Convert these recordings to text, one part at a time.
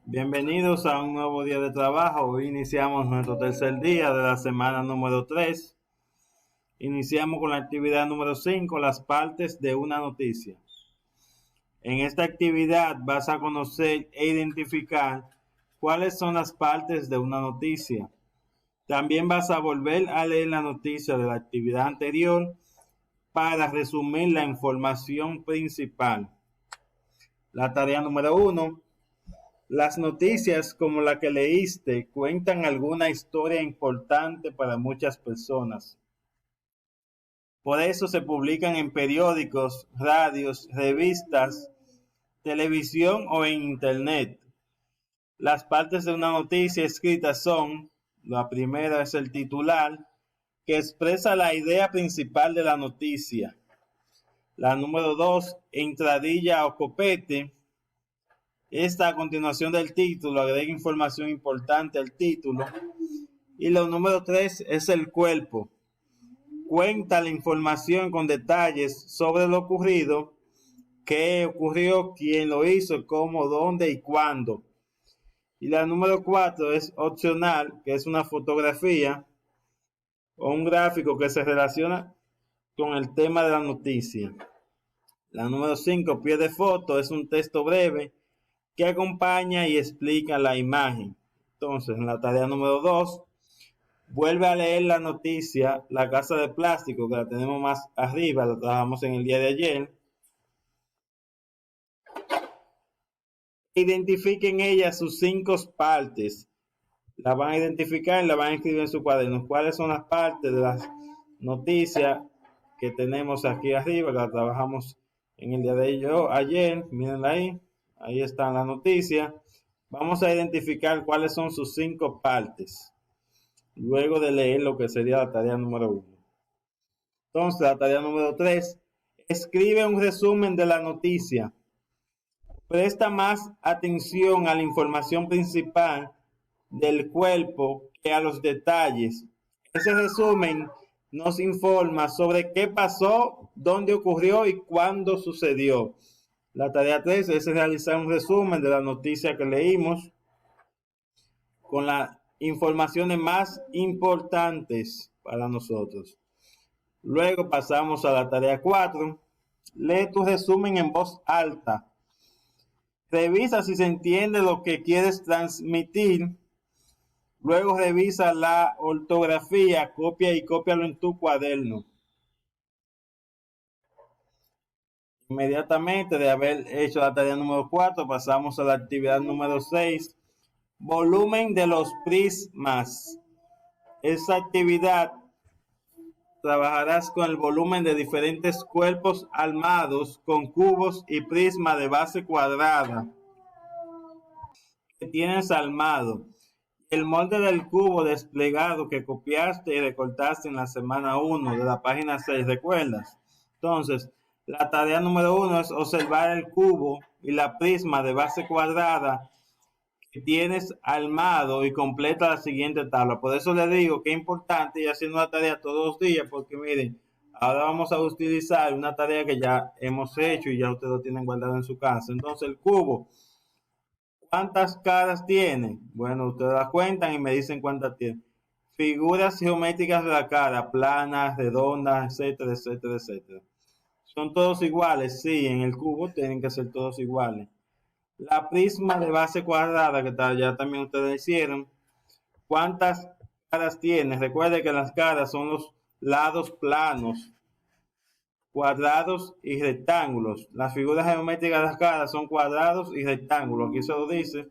Bienvenidos a un nuevo día de trabajo. Hoy iniciamos nuestro tercer día de la semana número 3. Iniciamos con la actividad número 5, las partes de una noticia. En esta actividad vas a conocer e identificar cuáles son las partes de una noticia. También vas a volver a leer la noticia de la actividad anterior para resumir la información principal. La tarea número 1. Las noticias como la que leíste cuentan alguna historia importante para muchas personas. Por eso se publican en periódicos, radios, revistas, televisión o en internet. Las partes de una noticia escrita son: la primera es el titular, que expresa la idea principal de la noticia. La número 2, entradilla o copete. Esta, a continuación del título, agrega información importante al título. Y lo número 3 es el cuerpo. Cuenta la información con detalles sobre lo ocurrido, qué ocurrió, quién lo hizo, cómo, dónde y cuándo. Y la número 4 es opcional, que es una fotografía o un gráfico que se relaciona con el tema de la noticia. La número 5, pie de foto, es un texto breve que acompaña y explica la imagen. Entonces, en la tarea número 2, vuelve a leer la noticia La Casa de Plástico, que la tenemos más arriba, la trabajamos en el día de ayer. Identifiquen ella sus 5 partes. La van a identificar y la van a escribir en su cuaderno. ¿Cuáles son las partes de las noticias que tenemos aquí arriba, que la trabajamos en el día de ayer? Mírenla ahí. Ahí están las noticias. Vamos a identificar cuáles son sus 5 partes, luego de leer lo que sería la tarea número 1. Entonces, la tarea número 3, escribe un resumen de la noticia. Presta más atención a la información principal del cuerpo que a los detalles. Ese resumen nos informa sobre qué pasó, dónde ocurrió y cuándo sucedió. La tarea 3 es realizar un resumen de la noticia que leímos con las informaciones más importantes para nosotros. Luego pasamos a la tarea 4. Lee tu resumen en voz alta. Revisa si se entiende lo que quieres transmitir. Luego revisa la ortografía, copia y cópialo en tu cuaderno. Inmediatamente de haber hecho la tarea número 4, pasamos a la actividad número 6, volumen de los prismas. Esta actividad trabajarás con el volumen de diferentes cuerpos armados con cubos y prisma de base cuadrada que tienes armado. El molde del cubo desplegado que copiaste y recortaste en la semana 1 de la página 6, ¿recuerdas? Entonces, la tarea número 1 es observar el cubo y la prisma de base cuadrada que tienes armado y completa la siguiente tabla. Por eso les digo que es importante ir haciendo la tarea todos los días, porque miren, ahora vamos a utilizar una tarea que ya hemos hecho y ya ustedes lo tienen guardado en su casa. Entonces, el cubo, ¿cuántas caras tiene? Bueno, ustedes las cuentan y me dicen cuántas tiene. Figuras geométricas de la cara, planas, redondas, etcétera, etcétera, etcétera. ¿Son todos iguales? Sí, en el cubo tienen que ser todos iguales. La prisma de base cuadrada, que ya también ustedes hicieron, ¿cuántas caras tiene? Recuerde que las caras son los lados planos, cuadrados y rectángulos. Las figuras geométricas de las caras son cuadrados y rectángulos. Aquí se lo dice.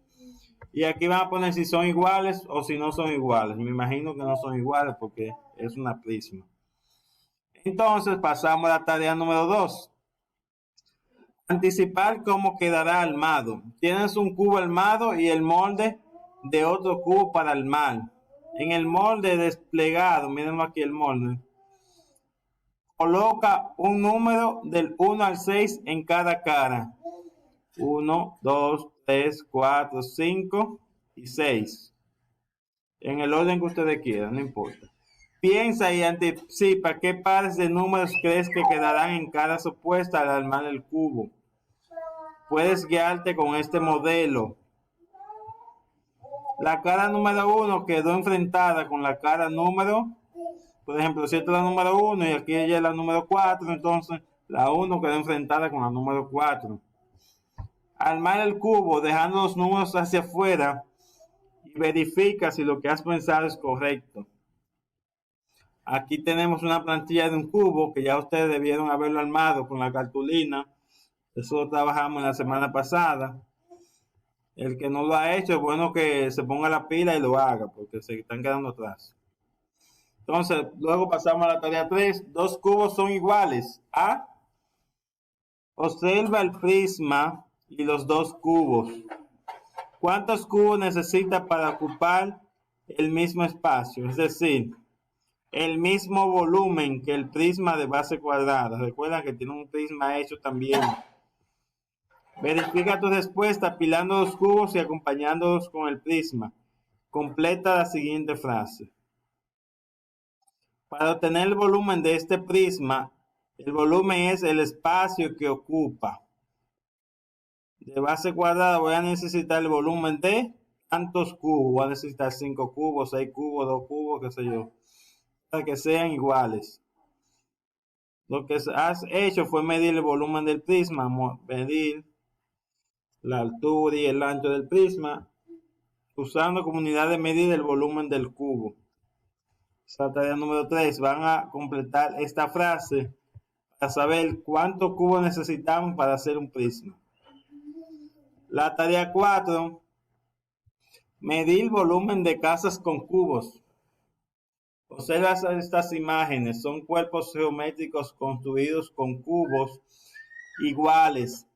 Y aquí van a poner si son iguales o si no son iguales. Me imagino que no son iguales porque es una prisma. Entonces pasamos a la tarea número 2. Anticipar cómo quedará armado. Tienes un cubo armado y el molde de otro cubo para armar. En el molde desplegado, miren aquí el molde, coloca un número del 1 al 6 en cada cara. 1, 2, 3, 4, 5 y 6. En el orden que ustedes quieran, no importa. Piensa y anticipa qué pares de números crees que quedarán en caras opuestas al armar el cubo. Puedes guiarte con este modelo. La cara número 1 quedó enfrentada con la cara número, por ejemplo, si esta es la número 1 y aquí ella es la número 4, entonces la 1 quedó enfrentada con la número 4. Armar el cubo dejando los números hacia afuera y verifica si lo que has pensado es correcto. Aquí tenemos una plantilla de un cubo que ya ustedes debieron haberlo armado con la cartulina. Eso lo trabajamos la semana pasada. El que no lo ha hecho, es bueno que se ponga la pila y lo haga, porque se están quedando atrás. Entonces, luego pasamos a la tarea 3. Dos cubos son iguales. A. Observa el prisma y los dos cubos. ¿Cuántos cubos necesita para ocupar el mismo espacio? Es decir, el mismo volumen que el prisma de base cuadrada. Recuerda que tiene un prisma hecho también. Verifica tu respuesta apilando los cubos y acompañándolos con el prisma. Completa la siguiente frase. Para obtener el volumen de este prisma, el volumen es el espacio que ocupa. De base cuadrada voy a necesitar el volumen de tantos cubos. Voy a necesitar 5 cubos, 6 cubos, 2 cubos, qué sé yo. Para que sean iguales. Lo que has hecho fue medir el volumen del prisma, medir la altura y el ancho del prisma, usando como unidad de medida el volumen del cubo. Esa tarea número 3. Van a completar esta frase para saber cuántos cubos necesitamos para hacer un prisma. La tarea 4. Medir volumen de casas con cubos. Observa estas imágenes. Son cuerpos geométricos construidos con cubos iguales.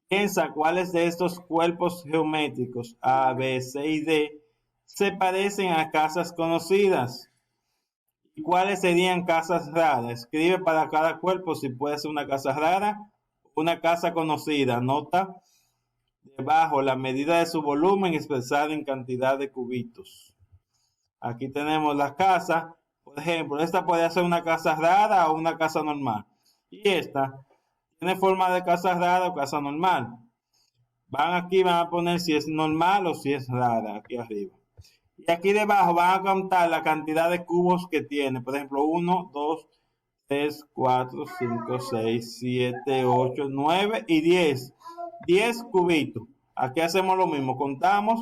Piensa cuáles de estos cuerpos geométricos A, B, C y D se parecen a casas conocidas. ¿Y cuáles serían casas raras? Escribe para cada cuerpo si puede ser una casa rara o una casa conocida. Nota debajo la medida de su volumen expresada en cantidad de cubitos. Aquí tenemos la casa. Por ejemplo, esta podría ser una casa rara o una casa normal. Y esta tiene forma de casa rara o casa normal. Van a poner si es normal o si es rara, aquí arriba. Y aquí debajo van a contar la cantidad de cubos que tiene. Por ejemplo, 1, 2, 3, 4, 5, 6, 7, 8, 9 y 10. 10 cubitos. Aquí hacemos lo mismo. Contamos,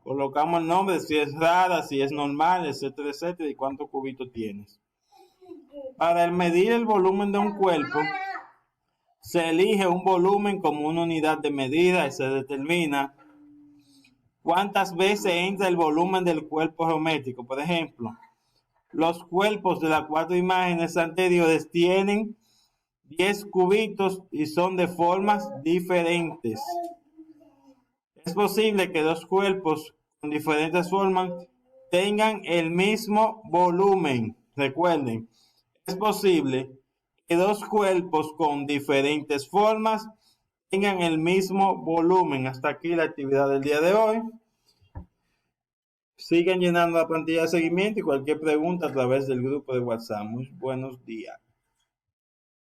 colocamos el nombre, si es rara, si es normal, etcétera, etcétera, y cuántos cubitos tienes. Para medir el volumen de un cuerpo, se elige un volumen como una unidad de medida y se determina cuántas veces entra el volumen del cuerpo geométrico. Por ejemplo, los cuerpos de las 4 imágenes anteriores tienen 10 cubitos y son de formas diferentes. Es posible que dos cuerpos con diferentes formas tengan el mismo volumen. Recuerden, es posible que dos cuerpos con diferentes formas tengan el mismo volumen. Hasta aquí la actividad del día de hoy. Sigan llenando la plantilla de seguimiento y cualquier pregunta a través del grupo de WhatsApp. Muy buenos días.